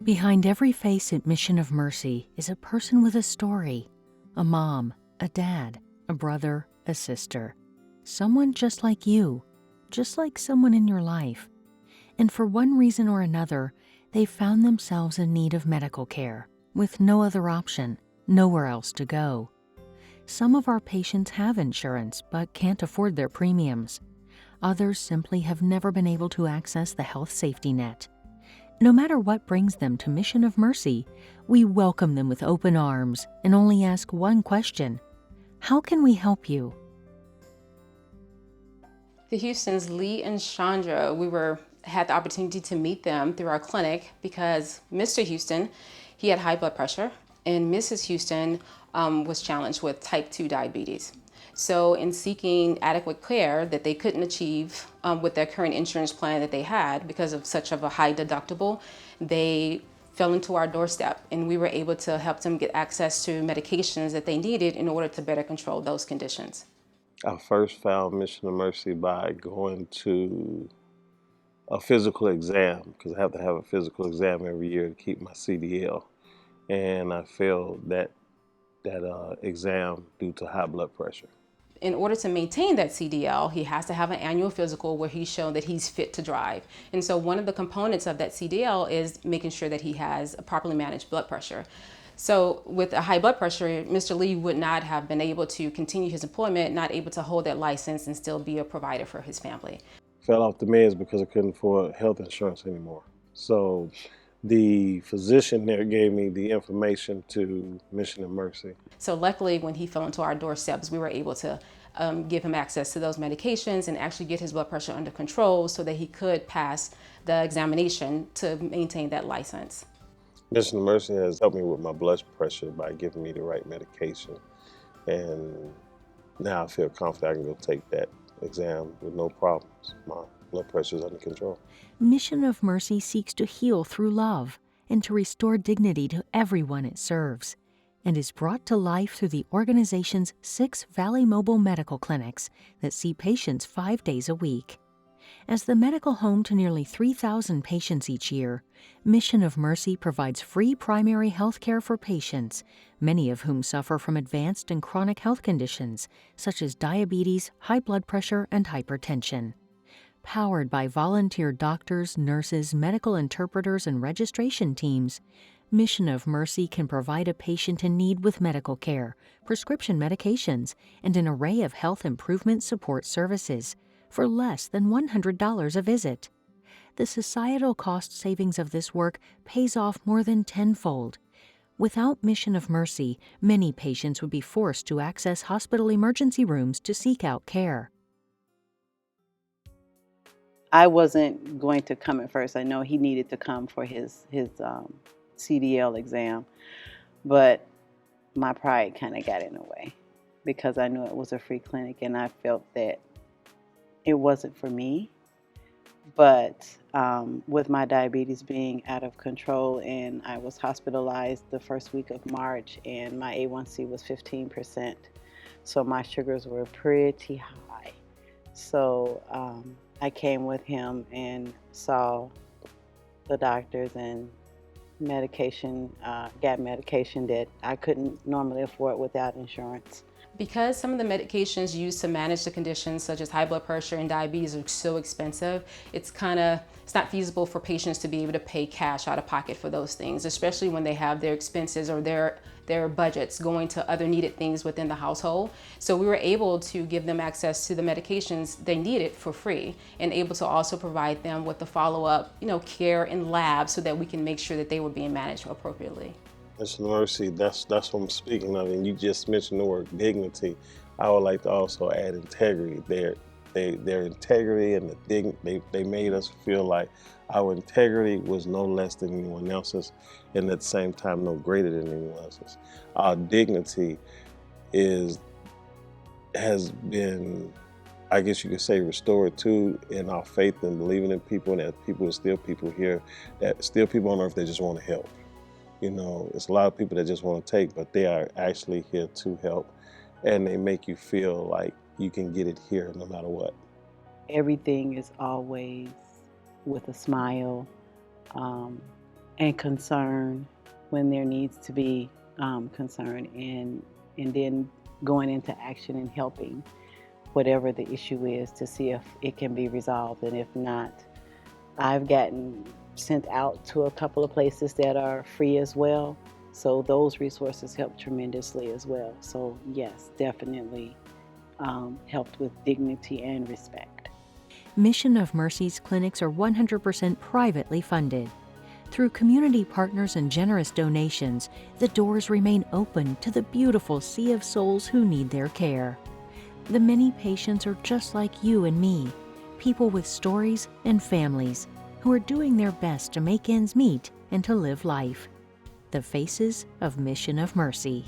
Behind every face at Mission of Mercy is a person with a story. A mom, a dad, a brother, a sister. Someone just like you, just like someone in your life. And for one reason or another, they found themselves in need of medical care, with no other option, nowhere else to go. Some of our patients have insurance but can't afford their premiums. Others simply have never been able to access the health safety net. No matter what brings them to Mission of Mercy, we welcome them with open arms and only ask one question: how can we help you? The Houstons, Lee and Chandra, had the opportunity to meet them through our clinic because Mr. Houston, he had high blood pressure, and Mrs. Houston was challenged with type 2 diabetes. So in seeking adequate care that they couldn't achieve with their current insurance plan that they had because of such of a high deductible, they fell into our doorstep, and we were able to help them get access to medications that they needed in order to better control those conditions. I first found Mission of Mercy by going to a physical exam, because I have to have a physical exam every year to keep my CDL. And I failed that exam due to high blood pressure. In order to maintain that CDL, he has to have an annual physical where he's shown that he's fit to drive. And so one of the components of that CDL is making sure that he has a properly managed blood pressure. So with a high blood pressure, Mr. Lee would not have been able to continue his employment, not able to hold that license and still be a provider for his family. Fell off the meds because I couldn't afford health insurance anymore. So the physician there gave me the information to Mission of Mercy. So luckily, when he fell into our doorsteps, we were able to give him access to those medications and actually get his blood pressure under control so that he could pass the examination to maintain that license. Mission of Mercy has helped me with my blood pressure by giving me the right medication. And now I feel confident I can go take that exam with no problems. My blood pressure is under control. Mission of Mercy seeks to heal through love and to restore dignity to everyone it serves, and is brought to life through the organization's 6 Valley Mobile Medical Clinics that see patients 5 days a week. As the medical home to nearly 3,000 patients each year, Mission of Mercy provides free primary health care for patients, many of whom suffer from advanced and chronic health conditions such as diabetes, high blood pressure, and hypertension. Powered by volunteer doctors, nurses, medical interpreters, and registration teams, Mission of Mercy can provide a patient in need with medical care, prescription medications, and an array of health improvement support services for less than $100 a visit. The societal cost savings of this work pays off more than tenfold. Without Mission of Mercy, many patients would be forced to access hospital emergency rooms to seek out care. I wasn't going to come at first. I know he needed to come for his CDL exam, but my pride kind of got in the way because I knew it was a free clinic and I felt that it wasn't for me. But with my diabetes being out of control and I was hospitalized the first week of March and my A1C was 15%, so my sugars were pretty high. So I came with him and saw the doctors and got medication that I couldn't normally afford without insurance. Because some of the medications used to manage the conditions such as high blood pressure and diabetes are so expensive, it's not feasible for patients to be able to pay cash out of pocket for those things, especially when they have their expenses or their budgets going to other needed things within the household. So we were able to give them access to the medications they needed for free and able to also provide them with the follow-up, care and labs so that we can make sure that they were being managed appropriately. Mission of Mercy, that's what I'm speaking of. And you just mentioned the word dignity. I would like to also add integrity. Their integrity and they made us feel like our integrity was no less than anyone else's, and at the same time no greater than anyone else's. Our dignity has been, I guess you could say, restored too, in our faith and believing in people, and that people are still people here, that still people on earth that just want to help. It's a lot of people that just want to take, but they are actually here to help, and they make you feel like you can get it here no matter what. Everything is always with a smile and concern when there needs to be concern, and then going into action and helping whatever the issue is to see if it can be resolved. And if not, I've gotten sent out to a couple of places that are free as well. So those resources help tremendously as well. So yes, definitely helped with dignity and respect. Mission of Mercy's clinics are 100% privately funded. Through community partners and generous donations, the doors remain open to the beautiful sea of souls who need their care. The many patients are just like you and me, people with stories and families who are doing their best to make ends meet and to live life. The faces of Mission of Mercy.